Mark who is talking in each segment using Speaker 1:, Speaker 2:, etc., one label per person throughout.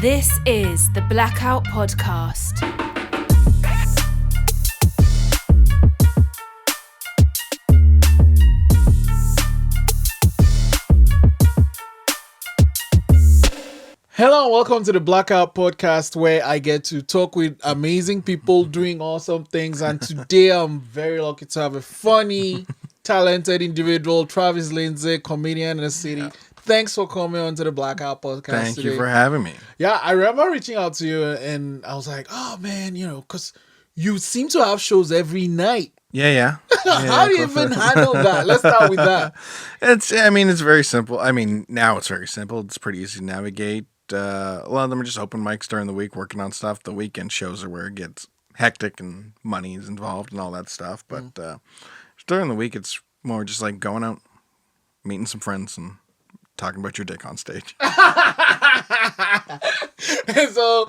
Speaker 1: This is the Blackout Podcast.
Speaker 2: Hello and welcome to the Blackout Podcast, where I get to talk with amazing people doing awesome things. And today I'm very lucky to have a funny, talented individual, Travis Lindsay, comedian in the city. Yeah. Thanks for coming on to the Blackout Podcast.
Speaker 3: Thank you for having me.
Speaker 2: Yeah, I remember reaching out to you and I was like, oh man, because you seem to have shows every night.
Speaker 3: Yeah.
Speaker 2: How do you even handle that? Let's start with that.
Speaker 3: It's very simple. Now it's very simple. It's pretty easy to navigate. A lot of them are just open mics during the week, working on stuff. The weekend shows are where it gets hectic and money is involved and all that stuff. But during the week, it's more just like going out, meeting some friends, and talking about your dick on stage.
Speaker 2: So,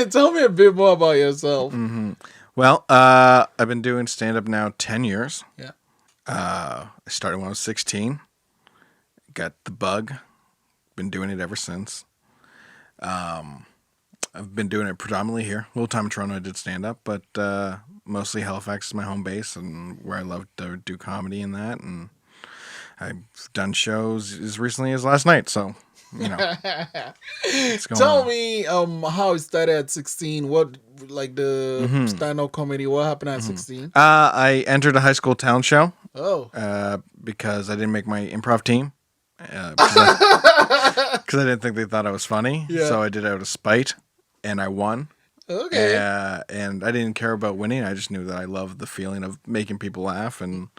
Speaker 2: tell me a bit more about yourself.
Speaker 3: Mm-hmm. Well, I've been doing stand-up now 10 years.
Speaker 2: Yeah.
Speaker 3: I started when I was 16. Got the bug. Been doing it ever since. I've been doing it predominantly here. A little time in Toronto I did stand-up, but mostly Halifax is my home base and where I love to do comedy and that. And I've done shows as recently as last night, so,
Speaker 2: Tell me how it started at 16. What, like the stand-up comedy, what happened at 16?
Speaker 3: I entered a high school talent show.
Speaker 2: Oh.
Speaker 3: Because I didn't make my improv team. Because I didn't think they thought I was funny. Yeah. So I did it out of spite, and I won.
Speaker 2: Okay.
Speaker 3: And I didn't care about winning. I just knew that I loved the feeling of making people laugh. And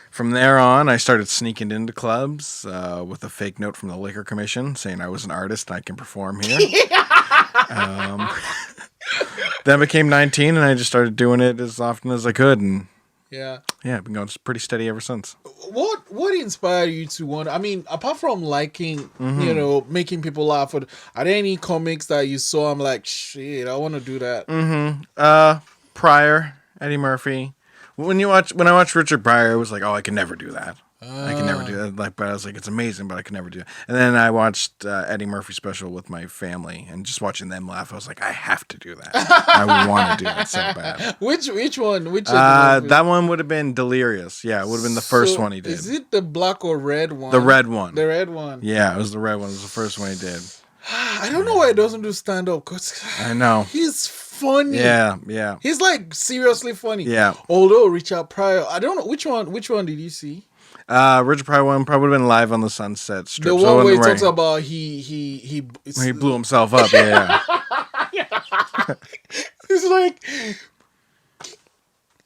Speaker 3: from there on, I started sneaking into clubs with a fake note from the Liquor Commission saying I was an artist and I can perform here. Then I became 19, and I just started doing it as often as I could. And yeah, I've been going pretty steady ever since.
Speaker 2: What inspired you to want? I mean, apart from liking, making people laugh, are there any comics that you saw? I'm like, shit, I want to do that.
Speaker 3: Pryor, Eddie Murphy. When I watched Richard Pryor, I was like, oh, I can never do that. I can never do that. But I was like, it's amazing, but I can never do it. And then I watched Eddie Murphy special with my family, and just watching them laugh, I was like, I have to do that. I want to do that so bad.
Speaker 2: Which one?
Speaker 3: That one would have been Delirious. Yeah, it would have been the first one he did.
Speaker 2: Is it the black or red one?
Speaker 3: The red one.
Speaker 2: The red one.
Speaker 3: Yeah, it was the red one. It was the first one he did.
Speaker 2: I don't know why he doesn't do stand-up, because
Speaker 3: I know.
Speaker 2: He's funny.
Speaker 3: Yeah.
Speaker 2: He's like seriously funny.
Speaker 3: Yeah.
Speaker 2: Although Richard Pryor, I don't know which one did you see?
Speaker 3: Richard Pryor one probably would have been Live on the Sunset Strip.
Speaker 2: The one where he talks about he
Speaker 3: blew himself up. Yeah.
Speaker 2: It's like,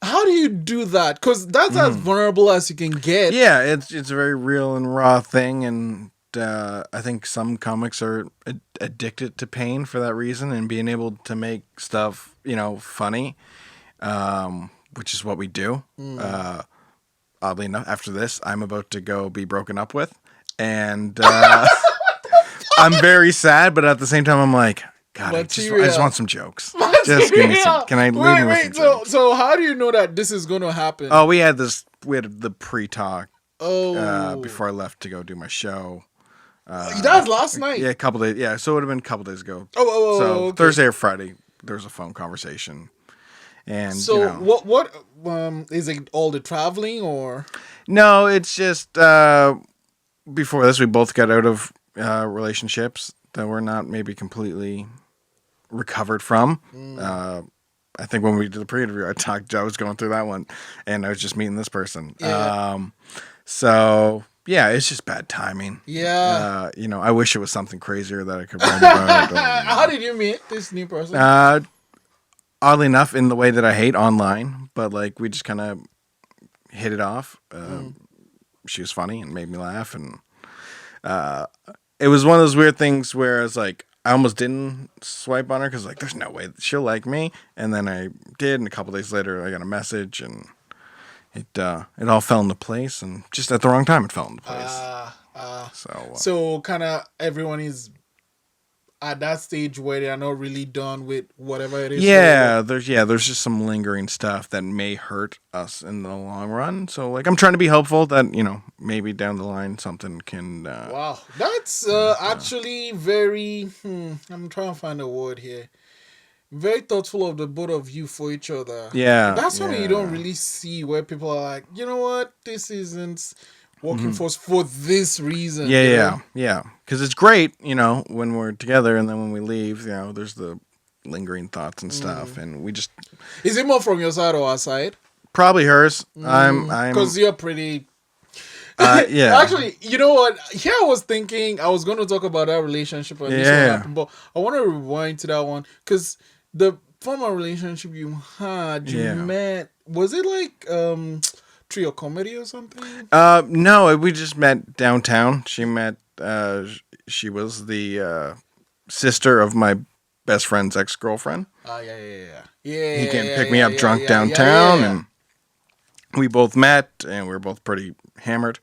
Speaker 2: how do you do that? Because that's as vulnerable as you can get.
Speaker 3: Yeah, it's a very real and raw thing, and I think some comics are addicted to pain for that reason, and being able to make stuff funny, which is what we do. Oddly enough, after this, I'm about to go be broken up with, and I'm very sad, but at the same time, I'm like, God, I just want some jokes. Just give me some. Can I leave me with some jokes?
Speaker 2: So how do you know that this is going to happen?
Speaker 3: Oh, we had the pre-talk before I left to go do my show.
Speaker 2: That was last night?
Speaker 3: Yeah, a couple days. Yeah, so it would have been a couple days ago. So
Speaker 2: okay.
Speaker 3: Thursday or Friday, there was a phone conversation. And
Speaker 2: so what is it, all the traveling or?
Speaker 3: No, it's just before this we both got out of relationships that we're not maybe completely recovered from. I think when we did the pre-interview, I was going through that one, and I was just meeting this person. Yeah. So yeah, it's just bad timing.
Speaker 2: Yeah.
Speaker 3: I wish it was something crazier that I could write about.
Speaker 2: How did you meet this new person?
Speaker 3: Oddly enough, in the way that I hate online, but like we just kind of hit it off. She was funny and made me laugh, and it was one of those weird things where I was like, I almost didn't swipe on her because like, there's no way she'll like me, and then I did, and a couple days later, I got a message, and it all fell into place, and just at the wrong time, it fell into place.
Speaker 2: So kind of everyone is at that stage where they are not really done with whatever it is.
Speaker 3: There's just some lingering stuff that may hurt us in the long run. So like I'm trying to be hopeful that, maybe down the line something can
Speaker 2: Wow, that's actually very. I'm trying to find a word here. Very thoughtful of the both of you for each other.
Speaker 3: Yeah.
Speaker 2: That's something you don't
Speaker 3: yeah.
Speaker 2: really see where people are like, you know what, this isn't working
Speaker 3: Mhm.
Speaker 2: for us for this reason.
Speaker 3: Yeah,
Speaker 2: you
Speaker 3: yeah,
Speaker 2: know?
Speaker 3: yeah. Because it's great, when we're together, and then when we leave, there's the lingering thoughts and stuff, and we just
Speaker 2: Is it more from your side or our side?
Speaker 3: probably hers. I'm,
Speaker 2: Because you're pretty.
Speaker 3: yeah,
Speaker 2: Actually, you know what? Here I was thinking I was going to talk about that relationship and this what
Speaker 3: Yeah.
Speaker 2: happened, but I want to rewind to that one because the former relationship you had, you
Speaker 3: Yeah.
Speaker 2: met, was it like trio comedy or something?
Speaker 3: No, we just met downtown. She was the sister of my best friend's ex-girlfriend.
Speaker 2: Oh yeah.
Speaker 3: He came pick me up drunk downtown, and we both met, and we were both pretty hammered.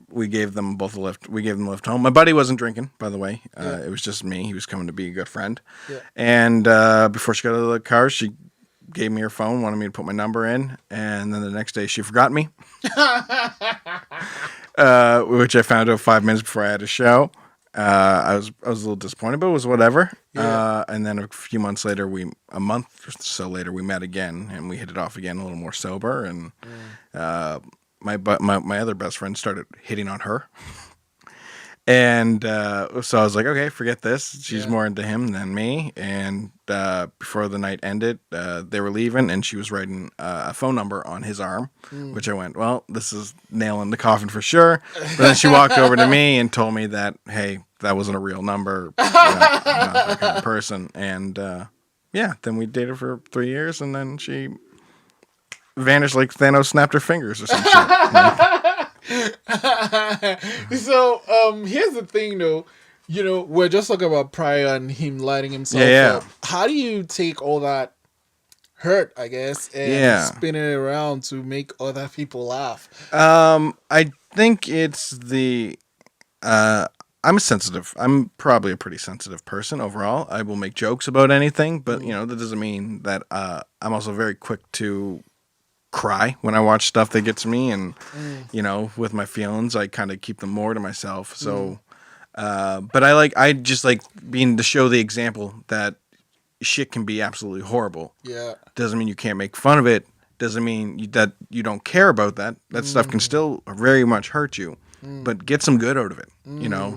Speaker 3: We gave them both a lift. We gave them a lift home. My buddy wasn't drinking, by the way. It was just me. He was coming to be a good friend.
Speaker 2: Yeah.
Speaker 3: And before she got out of the car, she gave me her phone, wanted me to put my number in, and then the next day she forgot me, which I found out 5 minutes before I had a show. I was a little disappointed, but it was whatever.
Speaker 2: Yeah.
Speaker 3: And then a few months later, a month or so later, we met again, and we hit it off again, a little more sober. And my other best friend started hitting on her. And so I was like, okay, forget this. She's more into him than me. And before the night ended, they were leaving, and she was writing a phone number on his arm, which I went, well, this is nail in the coffin for sure. But then she walked over to me and told me that, hey, that wasn't a real number. I'm not that kind of person. And then we dated for 3 years, and then she vanished like Thanos snapped her fingers or some shit.
Speaker 2: So here's the thing though, we're just talking about Pryor and him lighting himself up. How do you take all that hurt, I guess, and spin it around to make other people laugh?
Speaker 3: I think it's I'm sensitive. I'm probably a pretty sensitive person overall. I will make jokes about anything, but that doesn't mean that I'm also very quick to cry when I watch stuff that gets me, and with my feelings, I kind of keep them more to myself. So, but I just like being to show the example that shit can be absolutely horrible.
Speaker 2: Yeah,
Speaker 3: doesn't mean you can't make fun of it. Doesn't mean that you don't care about that. That stuff can still very much hurt you. But get some good out of it.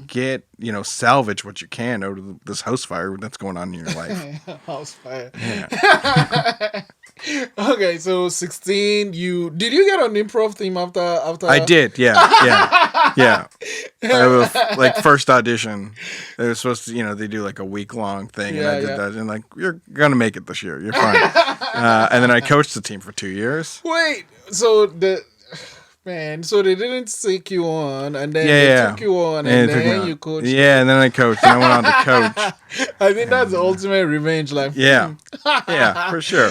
Speaker 3: Get salvage what you can out of this house fire that's going on in your life.
Speaker 2: House fire.
Speaker 3: Yeah.
Speaker 2: Okay, so 16. Did you get an improv team after?
Speaker 3: I did. Yeah. I was, like first audition, they were supposed to, they do like a week-long thing, and I did that, and like, you're gonna make it this year. You're fine. And then I coached the team for 2 years.
Speaker 2: Wait, so so they didn't take you on, and then they took you on, and then you coached.
Speaker 3: Yeah, and then I coached, and I went on to coach.
Speaker 2: I think that's the ultimate revenge life.
Speaker 3: Yeah, for sure.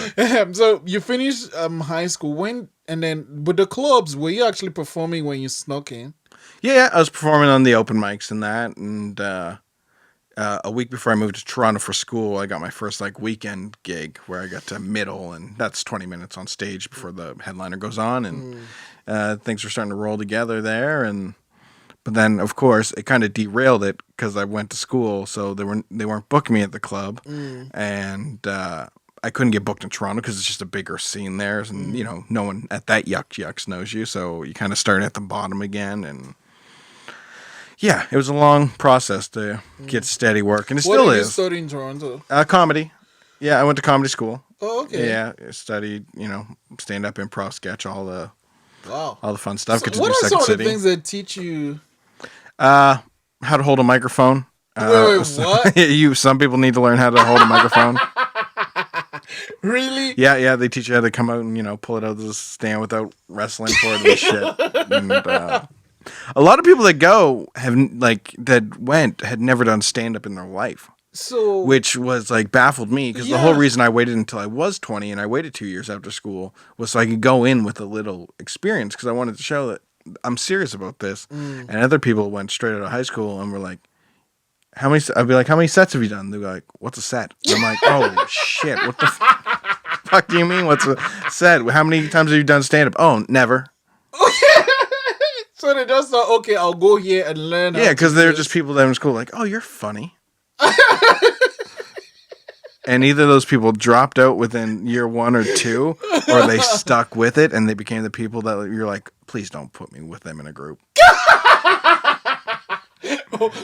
Speaker 2: So you finished high school and then with the clubs, were you actually performing when you snuck in?
Speaker 3: Yeah, I was performing on the open mics and that, and a week before I moved to Toronto for school, I got my first like weekend gig where I got to middle, and that's 20 minutes on stage before the headliner goes on, and things were starting to roll together there, but then of course it kind of derailed it because I went to school, so they weren't booking me at the club, and I couldn't get booked in Toronto because it's just a bigger scene there, and no one at that yucks knows you, so you kind of start at the bottom again, and yeah, it was a long process to get steady work, and it still is.
Speaker 2: What did you study in Toronto?
Speaker 3: Comedy. Yeah, I went to comedy school.
Speaker 2: Oh, okay.
Speaker 3: Yeah, I studied, stand-up, improv, sketch, all the fun stuff.
Speaker 2: So what are some of the things that teach you?
Speaker 3: How to hold a microphone.
Speaker 2: Wait, what?
Speaker 3: Some people need to learn how to hold a microphone.
Speaker 2: Really?
Speaker 3: Yeah, they teach you how to come out and, pull it out of the stand without wrestling for it and shit. And, a lot of people that had never done stand-up in their life.
Speaker 2: So,
Speaker 3: which was like baffled me because the whole reason I waited until I was 20 and I waited 2 years after school was so I could go in with a little experience, because I wanted to show that I'm serious about this. And other people went straight out of high school and were like, I'd be like, how many sets have you done? They're like, what's a set? And I'm like, oh shit, what the fuck do you mean? What's a set? How many times have you done stand up? Oh, never.
Speaker 2: So they just thought, okay, I'll go here and learn.
Speaker 3: Yeah, because they're just people that are in school like, oh, you're funny. And either those people dropped out within year 1 or 2, or they stuck with it and they became the people that you're like, please don't put me with them in a group.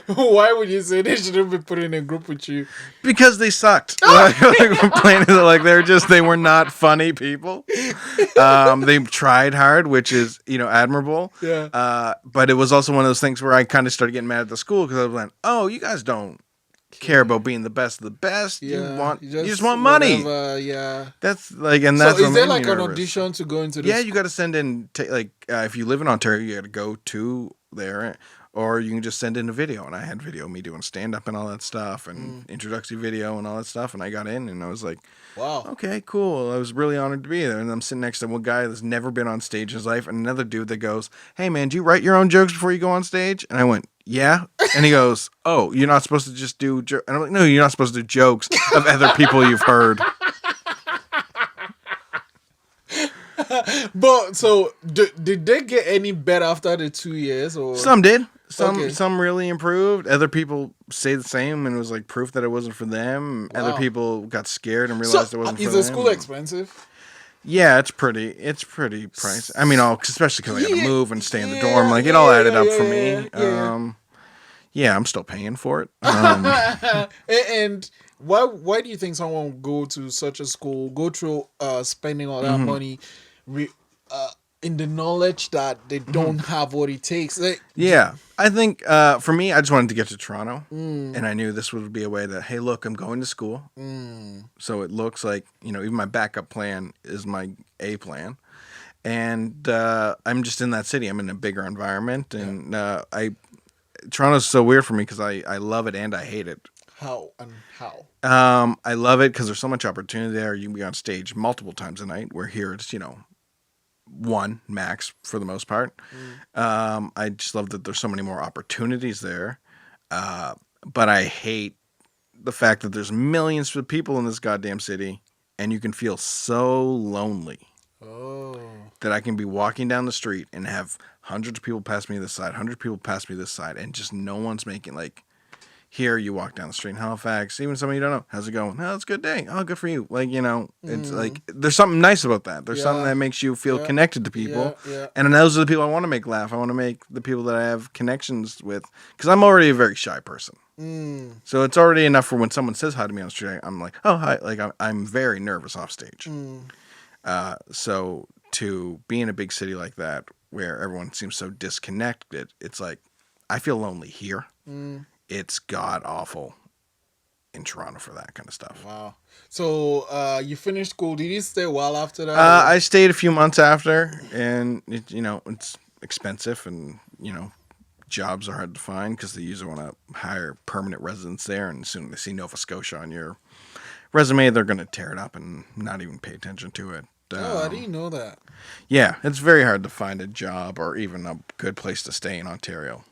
Speaker 2: Why would you say they shouldn't be put in a group with you?
Speaker 3: Because they sucked. They were not funny people. They tried hard, which is, admirable.
Speaker 2: Yeah.
Speaker 3: But it was also one of those things where I kind of started getting mad at the school because I was like, oh, you guys don't care about being the best of the best.
Speaker 2: Yeah.
Speaker 3: You just want money.
Speaker 2: Yeah.
Speaker 3: That's like, and that's
Speaker 2: so is there
Speaker 3: like
Speaker 2: an audition to go into this?
Speaker 3: Yeah, you got to send in, if you live in Ontario, you got to go to there. Or you can just send in a video. And I had video of me doing stand-up and all that stuff. And introductory video and all that stuff. And I got in and I was like,
Speaker 2: wow.
Speaker 3: Okay, cool. I was really honored to be there. And I'm sitting next to one guy that's never been on stage in his life. And another dude that goes, hey, man, do you write your own jokes before you go on stage? And I went, yeah. And he goes, oh, you're not supposed to just do jokes. And I'm like, no, you're not supposed to do jokes of other people you've heard.
Speaker 2: But so did they get any better after the 2 years? Or
Speaker 3: some did. Some really improved. Other people say the same, and it was like proof that it wasn't for them. Wow. Other people got scared and realized it wasn't for them.
Speaker 2: Is the school expensive?
Speaker 3: Yeah, it's pretty pricey. I mean, especially because I got to move and stay in the dorm. Like, it all added up for me. Yeah, I'm still paying for it.
Speaker 2: And why do you think someone would go to such a school, go through spending all that money, in the knowledge that they don't have what it takes?
Speaker 3: Yeah, I think for me, I just wanted to get to Toronto, and I knew this would be a way that, hey, look, I'm going to school, so it looks like, even my backup plan is my A plan, and I'm just in that city. I'm in a bigger environment, and Toronto's so weird for me because I love it and I hate it.
Speaker 2: How?
Speaker 3: I love it because there's so much opportunity there. You can be on stage multiple times a night, where here it's, one max for the most part. I just love that there's so many more opportunities there. But I hate the fact that there's millions of people in this goddamn city and you can feel so lonely. Oh. That I can be walking down the street and have hundreds of people pass me this side, and just no one's making, here you walk down the street in Halifax, even somebody you don't know, how's it going? Oh, it's a good day. Oh, good for you. It's like, there's something nice about that. There's something that makes you feel connected to people. Yeah. And those are the people I want to make laugh. I want to make the people that I have connections with, because I'm already a very shy person. So it's already enough for when someone says hi to me on the street, I'm like, oh, hi. I'm very nervous off stage. So to be in a big city like that, where everyone seems so disconnected, it's like, I feel lonely here. It's god awful in Toronto for that kind of stuff.
Speaker 2: Wow. So you finished school. Did you stay a while after that?
Speaker 3: I stayed a few months after, and it's expensive, and jobs are hard to find because they usually want to hire permanent residents there, and as soon as they see Nova Scotia on your resume, they're going to tear it up and not even pay attention to it.
Speaker 2: I didn't know that.
Speaker 3: Yeah, it's very hard to find a job or even a good place to stay in Ontario.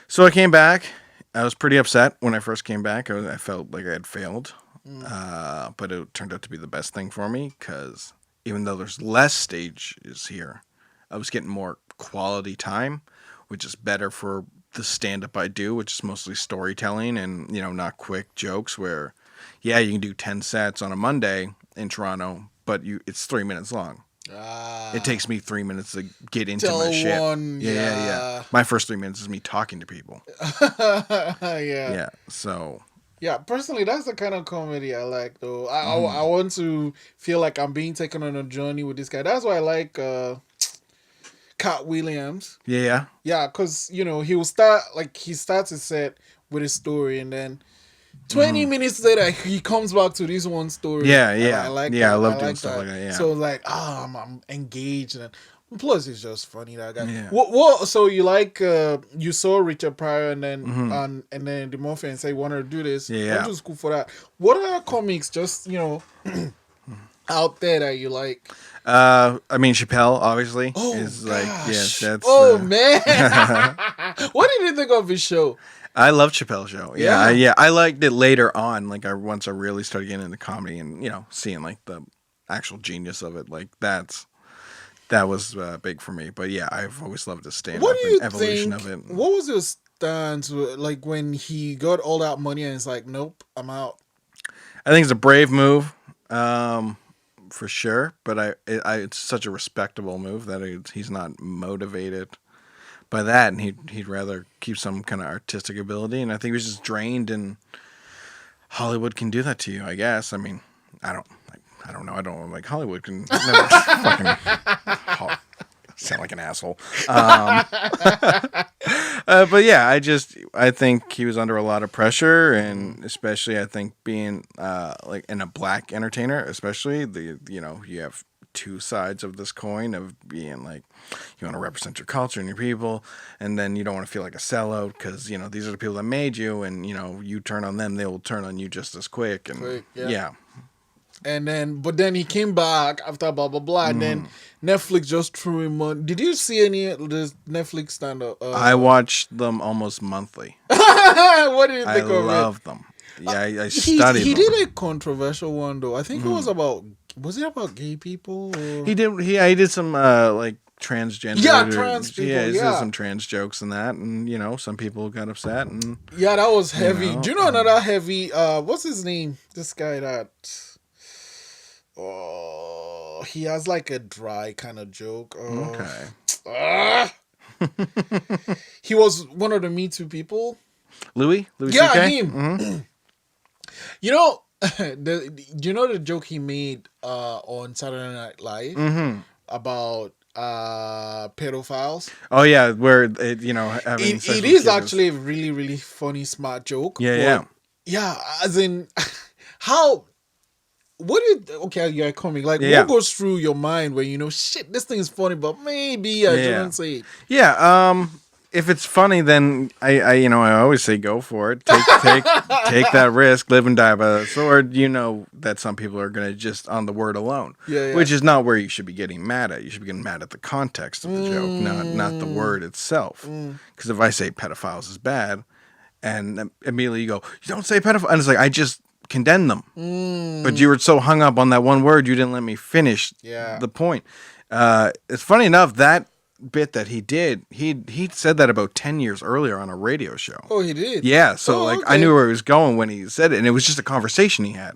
Speaker 3: So I came back. I was pretty upset when I first came back. I felt like I had failed. But it turned out to be the best thing for me because even though there's less stages here, I was getting more quality time, which is better for the stand-up I do, which is mostly storytelling and, not quick jokes where, you can do 10 sets on a Monday in Toronto, but it's 3 minutes long. It takes me 3 minutes to get into my shit. Yeah. My first 3 minutes is me talking to people. Yeah. So.
Speaker 2: Yeah, personally, that's the kind of comedy I like, though. I want to feel like I'm being taken on a journey with this guy. That's why I like Cat Williams.
Speaker 3: Yeah.
Speaker 2: Yeah, because, he starts his set with a story, and then 20 minutes later, he comes back to this one story.
Speaker 3: Yeah.
Speaker 2: I like
Speaker 3: I love doing
Speaker 2: like
Speaker 3: stuff like that. Yeah.
Speaker 2: So I'm engaged, and plus it's just funny, that guy.
Speaker 3: Yeah.
Speaker 2: What? So you you saw Richard Pryor, and then and then the Murphy, and say, "Want to do this?"
Speaker 3: Yeah.
Speaker 2: Went to school for that. What other comics? Just out there that you like?
Speaker 3: I mean, Chappelle obviously
Speaker 2: Oh
Speaker 3: is like,
Speaker 2: gosh.
Speaker 3: that's.
Speaker 2: Man. What did you think of his show?
Speaker 3: I love Chappelle's show.
Speaker 2: Yeah.
Speaker 3: I liked it later on. Like once I really started getting into comedy and seeing like the actual genius of it. Like that was big for me. But yeah, I've always loved the stand
Speaker 2: What
Speaker 3: up
Speaker 2: do you
Speaker 3: and evolution
Speaker 2: think?
Speaker 3: of it.
Speaker 2: What was your stance like when he got all that money and it's like, nope, I'm out?
Speaker 3: I think it's a brave move, for sure. But it's such a respectable move that he's not motivated by that, and he'd rather keep some kind of artistic ability. And I think he was just drained, and Hollywood can do that to you. I guess. I mean, I don't know. I don't like Hollywood can never fucking sound like an asshole. But yeah, I think he was under a lot of pressure, and especially I think being like in a black entertainer, especially you have two sides of this coin of being like you want to represent your culture and your people, and then you don't want to feel like a sellout because these are the people that made you, and you turn on them, they will turn on you just as quick. And yeah.
Speaker 2: And then he came back after blah blah blah, and then Netflix just threw him on. Did you see any of this Netflix stand up?
Speaker 3: I watch them almost monthly.
Speaker 2: What did you think of it?
Speaker 3: I love them. Yeah, I studied
Speaker 2: He
Speaker 3: them.
Speaker 2: did a controversial one though. I think it was about. Was it about gay people? Or?
Speaker 3: He did some like transgender.
Speaker 2: Yeah, trans people.
Speaker 3: Yeah, he
Speaker 2: Yeah,
Speaker 3: did some trans jokes and that, and some people got upset. And
Speaker 2: yeah, that was heavy. Do you know another heavy? What's his name? This guy that. Oh, he has like a dry kind of joke.
Speaker 3: Okay.
Speaker 2: He was one of the Me Too people.
Speaker 3: Louis
Speaker 2: Yeah,
Speaker 3: CK?
Speaker 2: him.
Speaker 3: Mm-hmm.
Speaker 2: The joke he made on Saturday Night Live about pedophiles.
Speaker 3: Oh yeah, where having sex
Speaker 2: It
Speaker 3: with
Speaker 2: is
Speaker 3: kids
Speaker 2: actually a really really funny smart joke.
Speaker 3: Yeah.
Speaker 2: As in how. What do you? Okay, you're coming. Like, what goes through your mind when shit? This thing is funny, but maybe I shouldn't say it.
Speaker 3: Yeah. If it's funny, then I always say go for it. Take that risk. Live and die by the sword. You know that some people are gonna just on the word alone.
Speaker 2: Yeah.
Speaker 3: Which is not where you should be getting mad at. You should be getting mad at the context of the joke, not the word itself. Because if I say pedophiles is bad, and immediately you go, you don't say pedophile, and it's like I just condemn them, but you were so hung up on that one word you didn't let me finish the point. It's funny enough that bit that he did, he said that about 10 years earlier on a radio show.
Speaker 2: Oh, he did?
Speaker 3: Yeah, so
Speaker 2: okay.
Speaker 3: I knew where he was going when he said it, and it was just a conversation he had,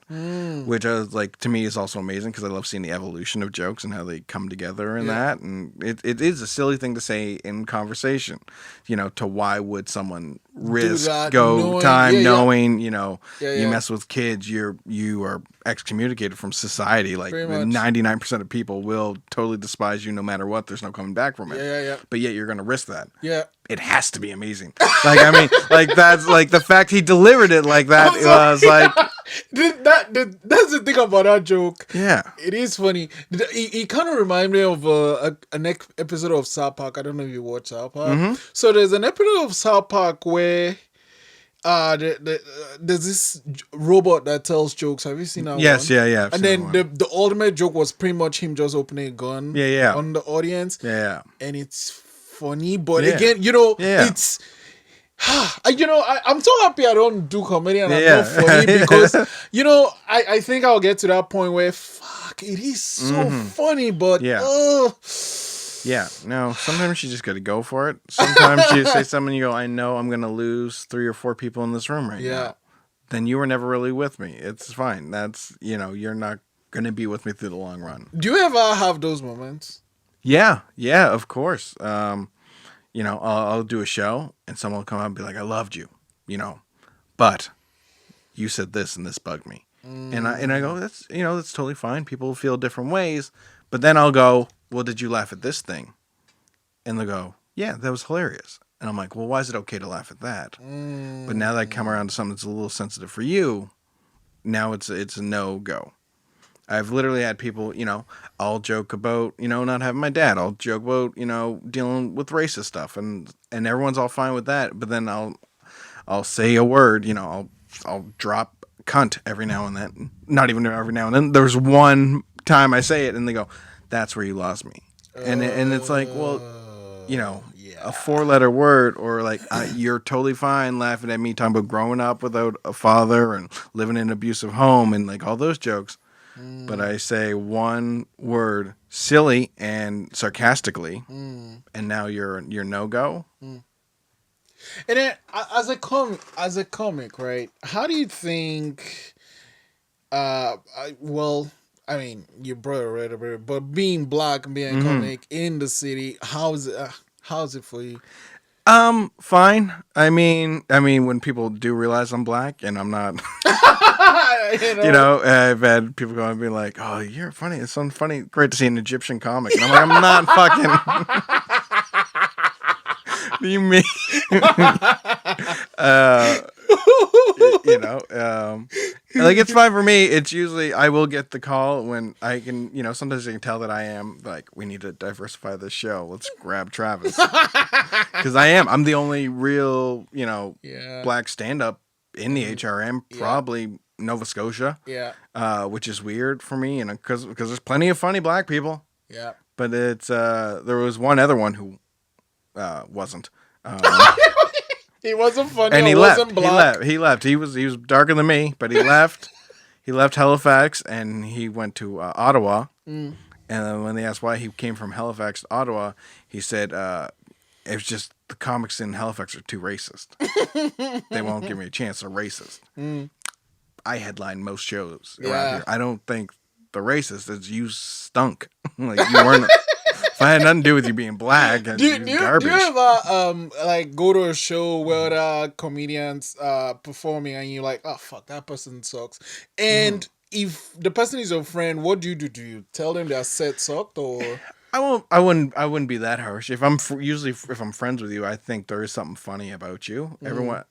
Speaker 3: which I was like, to me is also amazing because I love seeing the evolution of jokes and how they come together and that, and it is a silly thing to say in conversation, to why would someone risk knowing, you mess with kids, you are excommunicated from society. Like 99% of people will totally despise you no matter what. There's no coming back from it.
Speaker 2: Yeah.
Speaker 3: But yet you're going to risk that.
Speaker 2: Yeah.
Speaker 3: It has to be amazing. Like, I mean, like that's like the fact he delivered it like that was like.
Speaker 2: That's the thing about that joke.
Speaker 3: Yeah.
Speaker 2: It is funny. He kind of reminds me of an episode of South Park. I don't know if you watch South Park. So there's an episode of South Park where there's this robot that tells jokes. Have you seen that?
Speaker 3: Yes,
Speaker 2: one?
Speaker 3: yeah.
Speaker 2: And then the ultimate joke was pretty much him just opening a gun. On the audience.
Speaker 3: Yeah.
Speaker 2: And it's funny, but again, it's. I'm so happy I don't do comedy and I'm not funny because I think I'll get to that point where it is so funny, but
Speaker 3: yeah, no, sometimes you just got to go for it. Sometimes you say something and you go, I know I'm going to lose 3 or 4 people in this room right now. Then you were never really with me. It's fine. That's, you're not going to be with me through the long run.
Speaker 2: Do you ever have those moments?
Speaker 3: Yeah, of course. I'll do a show and someone will come out and be like, I loved you, but you said this and this bugged me. And I go, that's totally fine. People feel different ways. But then I'll go, well, did you laugh at this thing? And they'll go, yeah, that was hilarious. And I'm like, well, why is it okay to laugh at that? But now that I come around to something that's a little sensitive for you, now it's a no-go. I've literally had people, I'll joke about, not having my dad. I'll joke about, dealing with racist stuff, and everyone's all fine with that. But then I'll say a word, I'll drop cunt every now and then. Not even every now and then. There's one time I say it, and they go, "That's where you lost me," and it's like, well, a 4-letter word, or like you're totally fine laughing at me talking about growing up without a father and living in an abusive home and like all those jokes. But I say one word, silly and sarcastically, and now you're no go.
Speaker 2: And then as a comic, right? How do you think? Well, I mean, your brother read about it, but being black and being a comic in the city, how's it for you?
Speaker 3: Fine. I mean, when people do realize I'm black and I'm not, I've had people go and be like, "Oh, you're funny. It's so funny. Great to see an Egyptian comic." And I'm like, I'm not fucking. What do you mean? Like it's fine for me. It's usually I will get the call when I can, sometimes I can tell that I am like, we need to diversify this show. Let's grab Travis. Because I'm the only real, black stand-up in the HRM, probably Nova Scotia.
Speaker 2: Yeah.
Speaker 3: Which is weird for me, because there's plenty of funny black people.
Speaker 2: Yeah.
Speaker 3: But it's there was one other one who wasn't.
Speaker 2: He wasn't funny.
Speaker 3: And he
Speaker 2: wasn't
Speaker 3: left.
Speaker 2: black.
Speaker 3: He left. He was darker than me, but he left. He left Halifax and he went to Ottawa. And then when they asked why he came from Halifax to Ottawa, he said it was just the comics in Halifax are too racist. They won't give me a chance. They're racist. I headline most shows around here. I don't think the racist is you stunk. Like you weren't. If I had nothing to do with you being black and garbage.
Speaker 2: Do you ever go to a show where there are comedians performing and you're like, oh fuck, that person sucks, and if the person is your friend, what do? Do you tell them their set sucked, or?
Speaker 3: I wouldn't be that harsh. If I'm if I'm friends with you, I think there is something funny about you. Everyone,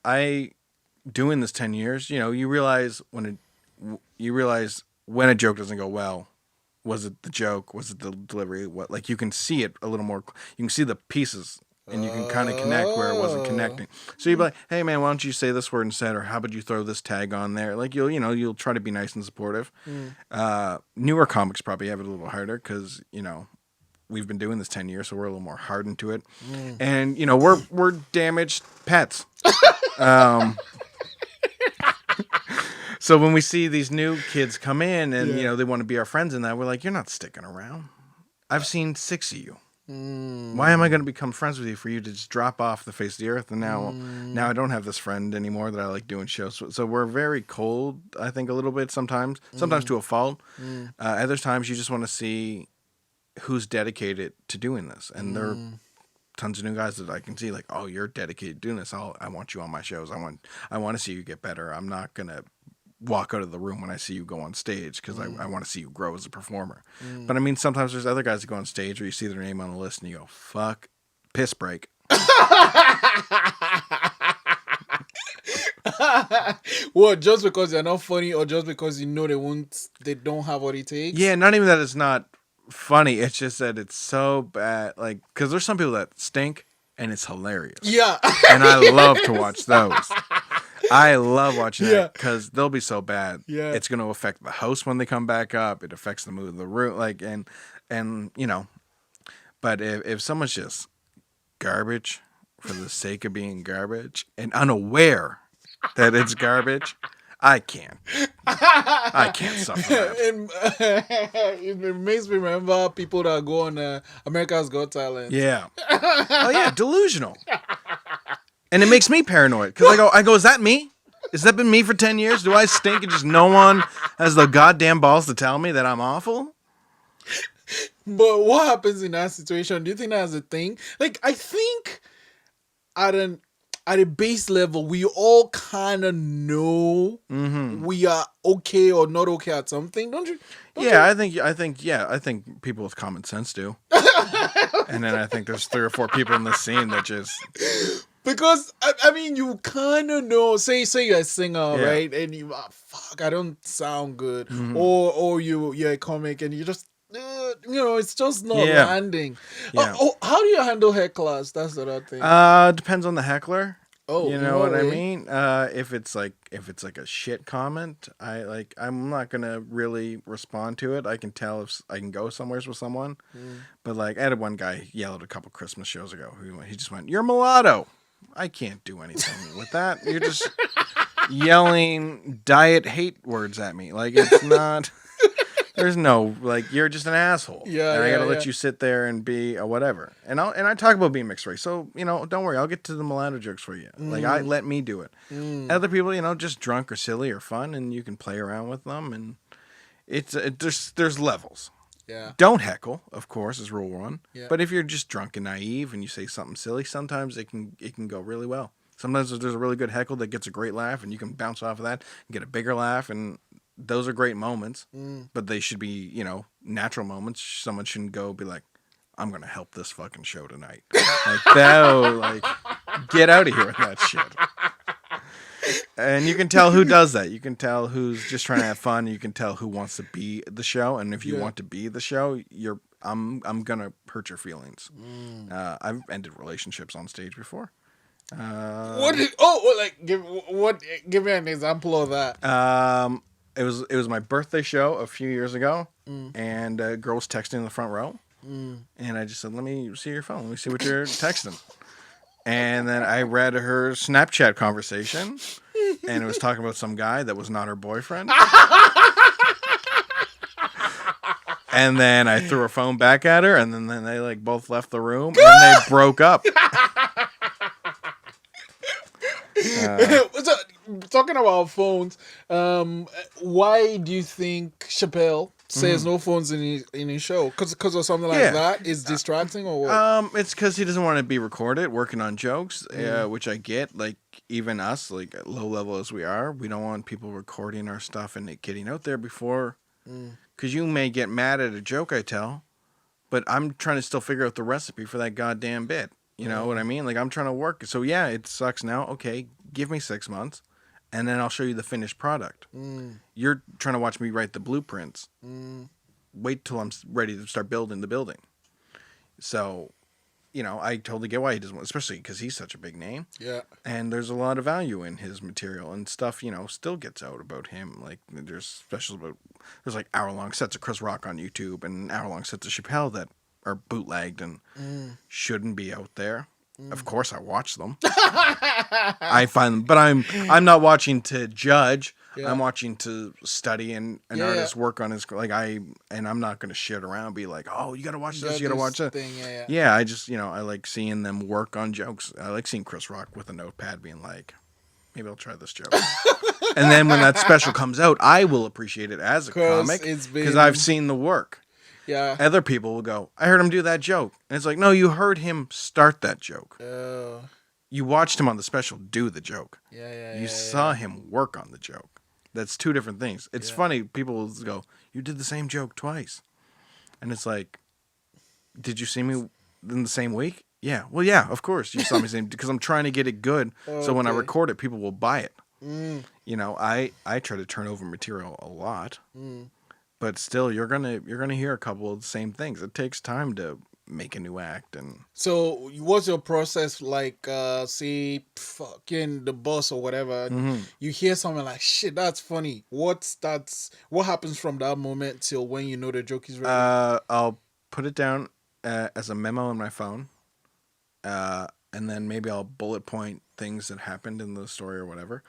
Speaker 3: doing this 10 years, you realize when a joke doesn't go well. Was it the joke? Was it the delivery? What, like, you can see it a little more. You can see the pieces, and you can kind of connect where it wasn't connecting. So you'd be like, "Hey, man, why don't you say this word instead?" Or how about you throw this tag on there? Like you'll try to be nice and supportive. Newer comics probably have it a little harder because we've been doing this 10 years, so we're a little more hardened to it, and we're damaged pets. So when we see these new kids come in and, they want to be our friends in that, we're like, you're not sticking around. I've seen 6 of you. Why am I going to become friends with you for you to just drop off the face of the earth? And now I don't have this friend anymore that I like doing shows. So we're very cold, I think, a little bit sometimes to a fault. Other times you just want to see who's dedicated to doing this. And there are tons of new guys that I can see like, oh, you're dedicated to doing this. I want you on my shows. I want to see you get better. I'm not going to walk out of the room when I see you go on stage because I want to see you grow as a performer. But I mean, sometimes there's other guys that go on stage where you see their name on the list and you go, fuck, piss break.
Speaker 2: What, just because they're not funny or just because they don't have what it takes?
Speaker 3: Yeah, not even that it's not funny. It's just that it's so bad. Like, because there's some people that stink and it's hilarious.
Speaker 2: Yeah.
Speaker 3: And I love to watch those. I love watching that because they'll be so bad. Yeah. It's going to affect the host when they come back up. It affects the mood of the room. Like, and but if someone's just garbage for the sake of being garbage and unaware that it's garbage, I can't suffer that.
Speaker 2: It makes me remember people that go on America's Got Talent.
Speaker 3: Yeah. Oh, yeah. Delusional. And it makes me paranoid because I go, is that me? Has that been me for 10 years? Do I stink and just no one has the goddamn balls to tell me that I'm awful?
Speaker 2: But what happens in that situation? Do you think that's a thing? Like, I think at a base level, we all kind of know we are okay or not okay at something, don't you?
Speaker 3: I think people with common sense do. And then I think there's 3 or 4 people in the scene that just...
Speaker 2: Because, I mean, you kind of know, say you're a singer, right? And you, fuck, I don't sound good. Or you're a comic and you just, it's just not landing.
Speaker 3: Yeah.
Speaker 2: How do you handle hecklers? That's the other thing.
Speaker 3: Depends on the heckler.
Speaker 2: Oh,
Speaker 3: You know what I
Speaker 2: way.
Speaker 3: mean? If it's like a shit comment, I'm not gonna really respond to it. I can tell if I can go somewheres with someone. But like, I had one guy yell at a couple Christmas shows ago. He just went, "You're mulatto." I can't do anything with that. You're just yelling diet hate words at me. Like, it's not. There's no, like, you're just an asshole.
Speaker 2: Yeah,
Speaker 3: and I gotta
Speaker 2: yeah,
Speaker 3: let
Speaker 2: yeah.
Speaker 3: you sit there and be a whatever. And I talk about being mixed race, so don't worry, I'll get to the mulatto jokes for you. Like, let me do it. Other people, just drunk or silly or fun, and you can play around with them. And there's levels.
Speaker 2: Yeah.
Speaker 3: Don't heckle, of course, is rule one.
Speaker 2: Yeah.
Speaker 3: But if you're just drunk and naive and you say something silly, sometimes it can go really well. Sometimes there's a really good heckle that gets a great laugh, and you can bounce off of that and get a bigger laugh, and those are great moments. But they should be, natural moments. Someone shouldn't go be like, "I'm gonna help this fucking show tonight." Like that, like, get out of here with that shit. And you can tell who does that. You can tell who's just trying to have fun. You can tell who wants to be the show. And if you want to be the show, I'm gonna hurt your feelings. I've ended relationships on stage before.
Speaker 2: Give me an example of that.
Speaker 3: It was my birthday show a few years ago, and a girl was texting in the front row, and I just said, "Let me see your phone. Let me see what you're texting." And then I read her Snapchat conversation, and it was talking about some guy that was not her boyfriend. And then I threw her phone back at her, and then they like both left the room, and they broke up.
Speaker 2: So, talking about phones, why do you think Chappelle says no phones in his show? Because of something like that is distracting, or what?
Speaker 3: It's because he doesn't want to be recorded working on jokes, which I get. Like, even us, like, at low level as we are, we don't want people recording our stuff and it getting out there before. Because you may get mad at a joke I tell, but I'm trying to still figure out the recipe for that goddamn bit. You know what I mean? Like, I'm trying to work. So, yeah, it sucks now. Okay, give me 6 months, and then I'll show you the finished product. You're trying to watch me write the blueprints. Wait till I'm ready to start building the building. So, I totally get why he doesn't want, especially because he's such a big name.
Speaker 2: Yeah.
Speaker 3: And there's a lot of value in his material, and stuff, still gets out about him. Like, there's specials there's like hour-long sets of Chris Rock on YouTube and hour-long sets of Chappelle that are bootlegged and shouldn't be out there. Of course, I watch them. I find them, but I'm not watching to judge. Yeah. I'm watching to study and an artist work on his and I'm not going to shit around and be like, "Oh, you got to watch this, you got to watch that." Yeah, I just I like seeing them work on jokes. I like seeing Chris Rock with a notepad being like, "Maybe I'll try this joke." And then when that special comes out, I will appreciate it as a comic because I've seen the work.
Speaker 2: Yeah.
Speaker 3: Other people will go, "I heard him do that joke." And it's like, no, you heard him start that joke. You watched him on the special do the joke. You saw him work on the joke. That's two different things. It's funny. People will go, "You did the same joke twice." And it's like, did you see me in the same week? Yeah. Well, yeah, of course you saw me same because I'm trying to get it good. So when I record it, people will buy it. I try to turn over material a lot. But still, you're gonna hear a couple of the same things. It takes time to make a new act. And
Speaker 2: so, what's your process like? Say, fucking the bus or whatever. You hear something like, "Shit, that's funny." What happens from that moment till when you know the joke is ready?
Speaker 3: I'll put it down as a memo on my phone, and then maybe I'll bullet point things that happened in the story or whatever.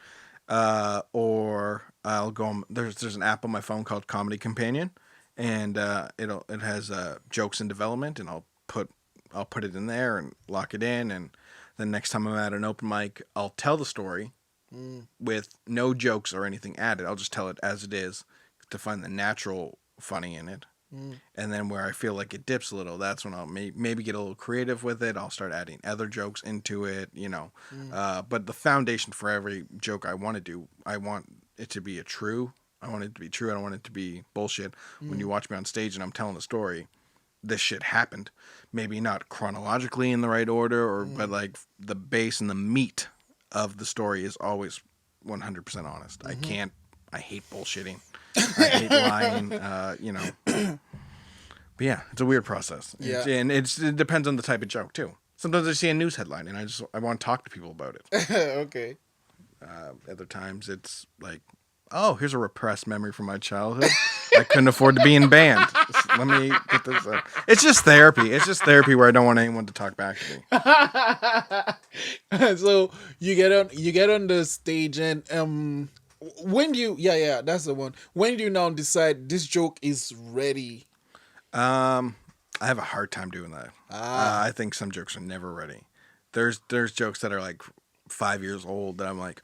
Speaker 3: Or I'll go. There's an app on my phone called Comedy Companion, and it has jokes in development, and I'll put it in there and lock it in, and then next time I'm at an open mic, I'll tell the story with no jokes or anything added. I'll just tell it as it is to find the natural funny in it. And then where I feel like it dips a little, that's when I'll maybe get a little creative with it. I'll start adding other jokes into it, But the foundation for every joke I want to do, I want it to be true. I want it to be true. I don't want it to be bullshit. When you watch me on stage and I'm telling a story, this shit happened. Maybe not chronologically in the right order, but like the base and the meat of the story is always 100% honest. I hate bullshitting. I hate lying, But yeah, it's a weird process.
Speaker 2: Yeah.
Speaker 3: And it depends on the type of joke, too. Sometimes I see a news headline and I want to talk to people about it.
Speaker 2: Okay.
Speaker 3: Other times it's like, oh, here's a repressed memory from my childhood. I couldn't afford to be in band. Let me get this up. It's just therapy. It's just therapy where I don't want anyone to talk back to me.
Speaker 2: So you get on the stage and when do you that's the one. When do you now decide this joke is ready?
Speaker 3: I have a hard time doing that. I think some jokes are never ready. There's jokes that are like 5 years old that I'm like,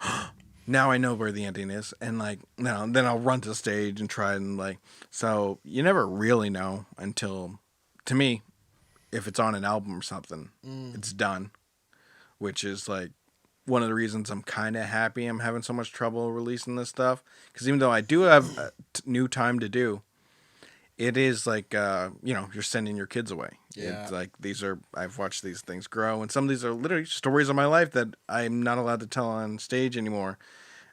Speaker 3: now I know where the ending is, and like no, then I'll run to the stage and try and like. So you never really know until, to me, if it's on an album or something, it's done. Which is like one of the reasons I'm kind of happy I'm having so much trouble releasing this stuff, because even though I do have new time to do, it is like you're sending your kids away.
Speaker 2: Yeah.
Speaker 3: It's like I've watched these things grow, and some of these are literally stories of my life that I'm not allowed to tell on stage anymore.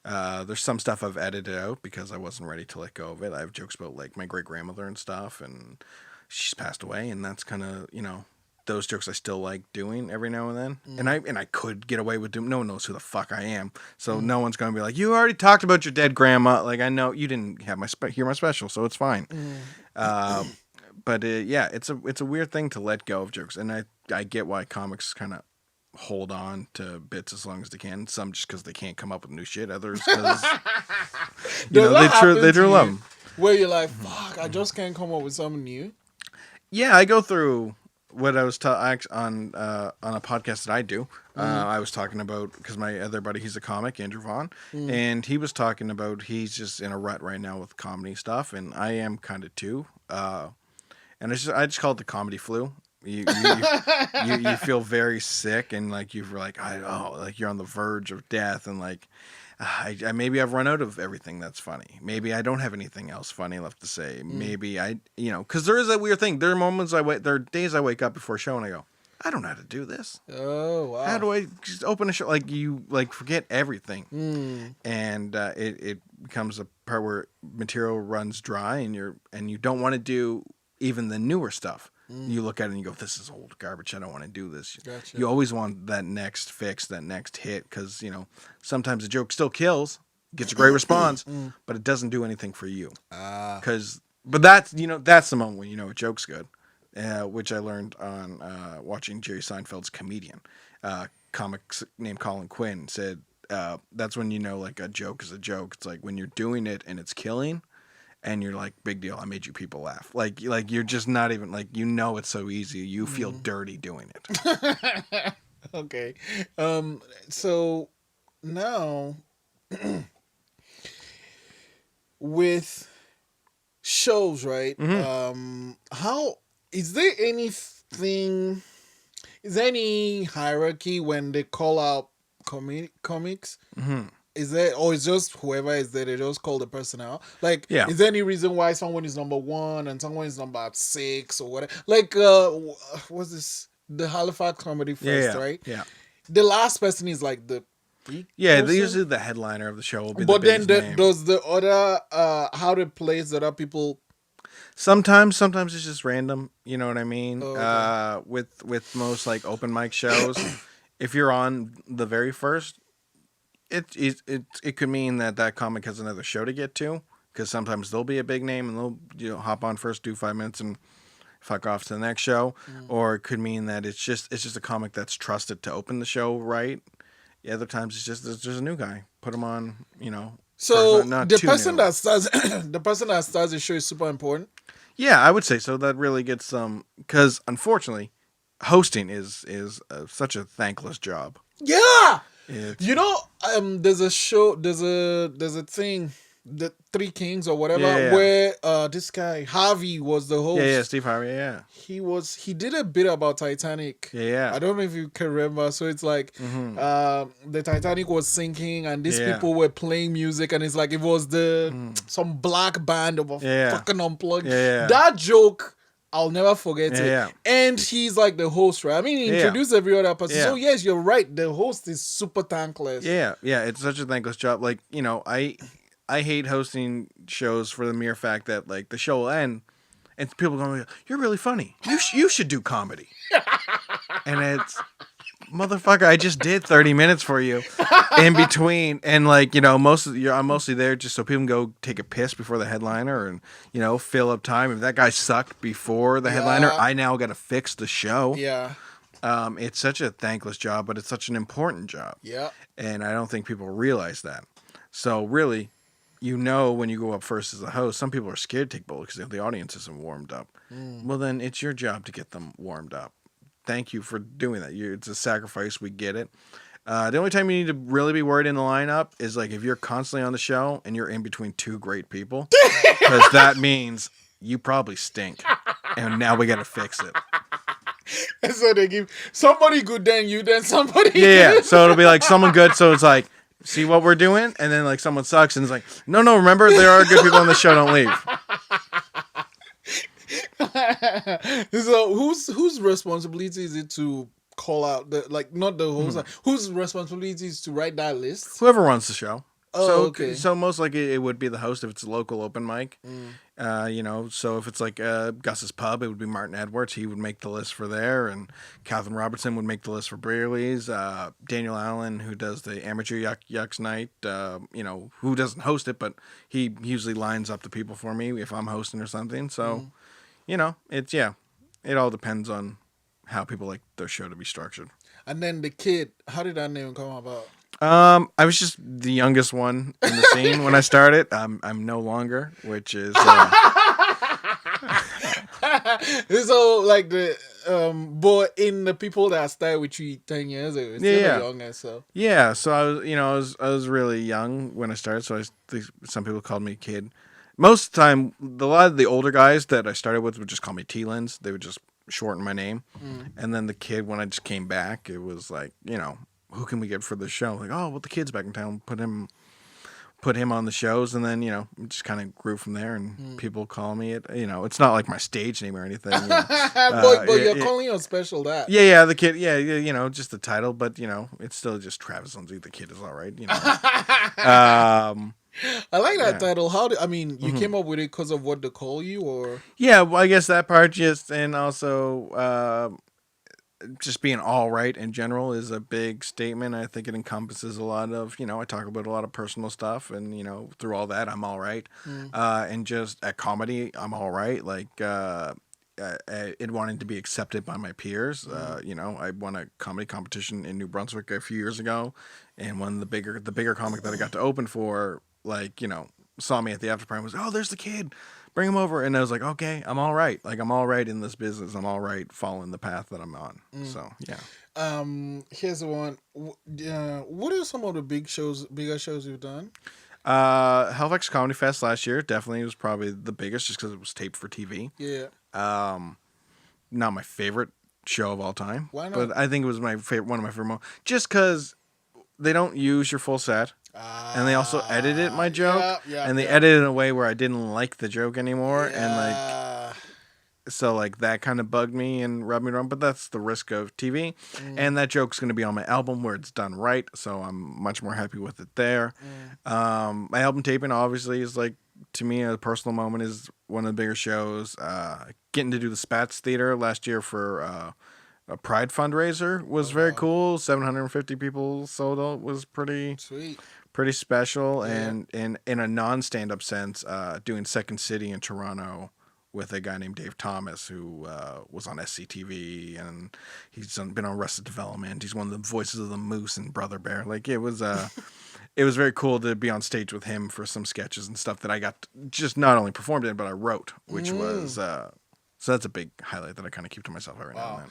Speaker 3: There's some stuff I've edited out because I wasn't ready to let go of it. I have jokes about like my great grandmother and stuff, and she's passed away, and that's kind of those jokes I still like doing every now and then. And I could get away with doing. No one knows who the fuck I am, so no one's gonna be like, you already talked about your dead grandma. Like, I know you didn't have hear my special, so it's fine. But it's a weird thing to let go of jokes, and I get why comics kind of hold on to bits as long as they can. Some just because they can't come up with new shit. Others because they truly love them.
Speaker 2: Where you're like, fuck, I just can't come up with something new.
Speaker 3: Yeah, I go through what I was on a podcast that I do. I was talking about, because my other buddy, he's a comic, Andrew Vaughn, and he was talking about he's just in a rut right now with comedy stuff, and I am kind of too. And I just call it the comedy flu. You feel very sick, and like you're like like you're on the verge of death, and like maybe I've run out of everything that's funny. Maybe I don't have anything else funny left to say. Maybe because there is that weird thing. There are moments there are days I wake up before a show and I go, I don't know how to do this.
Speaker 2: Oh wow!
Speaker 3: How do I just open a show? Like you forget everything, and it becomes a part where material runs dry, and you don't want to do even the newer stuff. You look at it and you go, this is old garbage. I don't want to do this.
Speaker 2: Gotcha.
Speaker 3: You always want that next fix, that next hit, because, sometimes the joke still kills, gets a great response, but it doesn't do anything for you. But that's the moment when you know a joke's good, which I learned on watching Jerry Seinfeld's Comedian. Comic named Colin Quinn said that's when you know like a joke is a joke. It's like when you're doing it and it's killing, and you're like, big deal, I made you people laugh. Like you're just not even, like, it's so easy. You feel dirty doing it.
Speaker 2: Okay. So now with shows, right? How is there any hierarchy when they call out comics? Is there, or is just whoever is there, they just call the person out? Like, is there any reason why someone is number 1 and someone is number 6 or whatever? Like, what's this? The Halifax Comedyfest, right?
Speaker 3: Yeah.
Speaker 2: The last person is like the
Speaker 3: they usually the headliner of the show will be
Speaker 2: but
Speaker 3: the
Speaker 2: then
Speaker 3: name.
Speaker 2: Does the other how they place the other people?
Speaker 3: Sometimes it's just random. You know what I mean?
Speaker 2: Okay.
Speaker 3: With most like open mic shows, if you're on the very first, it could mean that comic has another show to get to, because sometimes they'll be a big name and they'll hop on first, do 5 minutes, and fuck off to the next show. Or it could mean that it's just a comic that's trusted to open the show right. The other times it's just there's a new guy, put him on.
Speaker 2: So
Speaker 3: not
Speaker 2: the
Speaker 3: too
Speaker 2: person
Speaker 3: new.
Speaker 2: that starts the show is super important.
Speaker 3: Yeah, I would say so. That really gets some, because unfortunately, hosting is such a thankless job.
Speaker 2: Yeah. There's a show, there's a thing, the Three Kings or whatever, where this guy Harvey was the host.
Speaker 3: Yeah, Steve Harvey. Yeah,
Speaker 2: he did a bit about Titanic.
Speaker 3: Yeah.
Speaker 2: I don't know if you can remember. So it's like the Titanic was sinking and these people were playing music, and it's like it was some black band of a fucking unplugged. That joke, I'll never forget it.
Speaker 3: Yeah.
Speaker 2: And he's like the host, right? I mean, he introduced every other person.
Speaker 3: Yeah.
Speaker 2: So yes, you're right. The host is super thankless.
Speaker 3: Yeah, it's such a thankless job. Like, I hate hosting shows for the mere fact that like the show will end and people going, "You're really funny. You should do comedy." And motherfucker, I just did 30 minutes for you in between. And like, you know, I'm mostly there just so people can go take a piss before the headliner and, you know, fill up time. If that guy sucked before the headliner, I now got to fix the show.
Speaker 2: Yeah.
Speaker 3: It's such a thankless job, but it's such an important job.
Speaker 2: Yeah.
Speaker 3: And I don't think people realize that. So really, you know, when you go up first as a host, some people are scared to take bullets because the audience isn't warmed up. Well, then it's your job to get them warmed up. Thank you for doing that. It's a sacrifice. We get it. The only time you need to really be worried in the lineup is like if you're constantly on the show and you're in between two great people, because that means you probably stink. And now we got to fix it.
Speaker 2: And so they give somebody good, then you, then somebody
Speaker 3: Yeah.
Speaker 2: good.
Speaker 3: So it'll be like someone good. So it's like, see what we're doing? And then like someone sucks and it's like, no, remember there are good people on the show. Don't leave.
Speaker 2: So whose responsibility is it to call out the, like, not the host, whose responsibility is to write that list?
Speaker 3: Whoever runs the show.
Speaker 2: Oh, okay.
Speaker 3: So most likely it would be the host if it's a local open mic. You know, so if it's like Gus's Pub, it would be Martin Edwards. He would make the list for there, and Catherine Robertson would make the list for Brearley's. Daniel Allen, who does the Amateur Yucks Night, you know, who doesn't host it, but he usually lines up the people for me if I'm hosting or something. So, you know, it all depends on how people like their show to be structured.
Speaker 2: And then the kid, how did that name come about?
Speaker 3: I was just the youngest one in the scene when I started. I'm no longer, which is
Speaker 2: so like the boy in the people that started with you 10 years ago. It's still young, so
Speaker 3: yeah. So I was really young when I started. So I think some people called me kid. Most of the time, a lot of the older guys that I started with would just call me T-Lens. They would just shorten my name, and then the kid, when I just came back, it was like, you know, who can we get for the show? Like, oh, well, the kid's back in town. Put him on the shows, and then, you know, it just kind of grew from there. And people call me it. You know, it's not like my stage name or anything. You know.
Speaker 2: but you're calling on special that.
Speaker 3: Yeah, the kid. Yeah, you know, just the title, but you know, it's still just Travis Lindsay. The kid is all right. You know.
Speaker 2: I like that title. You came up with it because of what they call you, or?
Speaker 3: Yeah, well, I guess that part just, and also just being all right in general is a big statement. I think it encompasses a lot of, you know, I talk about a lot of personal stuff, and, you know, through all that, I'm all right. And just at comedy, I'm all right. Like, it wanting to be accepted by my peers. You know, I won a comedy competition in New Brunswick a few years ago, and one of the bigger comic that I got to open for, like, you know, saw me at the after party and was, oh, there's the kid, bring him over. And I was like, okay, I'm all right. Like, I'm all right in this business. I'm all right following the path that I'm on. So, yeah.
Speaker 2: Here's the one. What are some of the bigger shows you've done?
Speaker 3: Halifax Comedyfest last year definitely was probably the biggest, just because it was taped for TV.
Speaker 2: Yeah.
Speaker 3: Not my favorite show of all time.
Speaker 2: Why not?
Speaker 3: But I think it was one of my favorite moments. Just because they don't use your full set. And they also edited my joke. And they edited it in a way where I didn't like the joke anymore. And like, so like that kind of bugged me and rubbed me wrong. But that's the risk of TV. And that joke's going to be on my album where it's done right. So I'm much more happy with it there. My album taping obviously is like, to me, a personal moment, is one of the bigger shows. Getting to do the Spats Theater last year for a Pride fundraiser was very cool. 750 people sold out. Was pretty
Speaker 2: sweet,
Speaker 3: pretty special. And in a non-stand-up sense, doing Second City in Toronto with a guy named Dave Thomas, who was on SCTV, and he's been on Arrested Development. He's one of the voices of the Moose and Brother Bear. Like, it was it was very cool to be on stage with him for some sketches and stuff that I got just not only performed in, but I wrote, which was so that's a big highlight that I kind of keep to myself every now and then.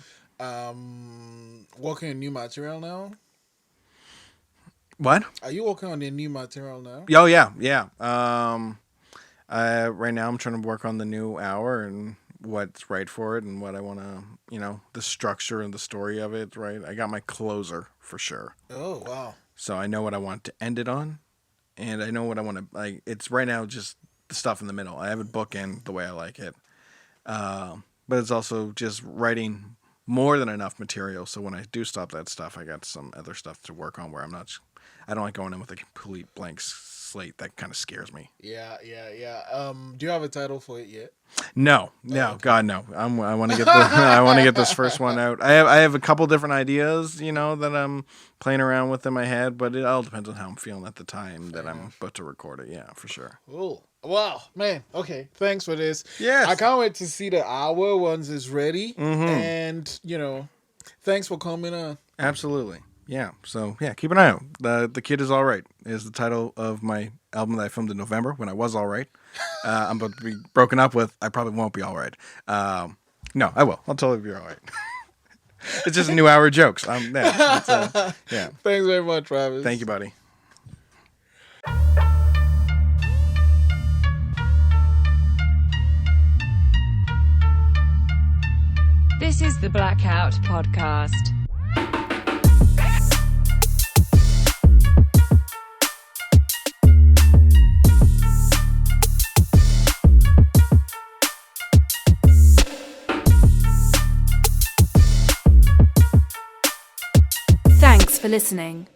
Speaker 2: Working on new material now?
Speaker 3: What?
Speaker 2: Are you working on the new material now?
Speaker 3: Oh, yeah. Right now I'm trying to work on the new hour and what's right for it and what I want to, you know, the structure and the story of it, right? I got my closer for sure.
Speaker 2: Oh, wow.
Speaker 3: So I know what I want to end it on, and I know what I want to, like, it's right now just the stuff in the middle. I have it bookend the way I like it. But it's also just writing more than enough material, so when I do stop that stuff, I got some other stuff to work on where I don't like going in with a complete blank slate, that kind of scares me.
Speaker 2: Yeah. Do you have a title for it yet?
Speaker 3: No, God, no. I want to get I want to get this first one out. I have a couple different ideas, that I'm playing around with in my head, but it all depends on how I'm feeling at the time that I'm about to record it. Yeah, for sure.
Speaker 2: Cool. Wow, man. Okay, thanks for this.
Speaker 3: Yes.
Speaker 2: I can't wait to see the hour once it's ready. And thanks for coming on.
Speaker 3: Absolutely. Yeah. So yeah, keep an eye out. The Kid Is All Right is the title of my album that I filmed in November when I was all right. I'm about to be broken up with. I probably won't be all right. No, I will. I'll totally be all right. It's just new hour jokes. Yeah.
Speaker 2: Thanks very much, Travis.
Speaker 3: Thank you, buddy.
Speaker 4: This is the Blackout Podcast.
Speaker 1: Thanks for listening.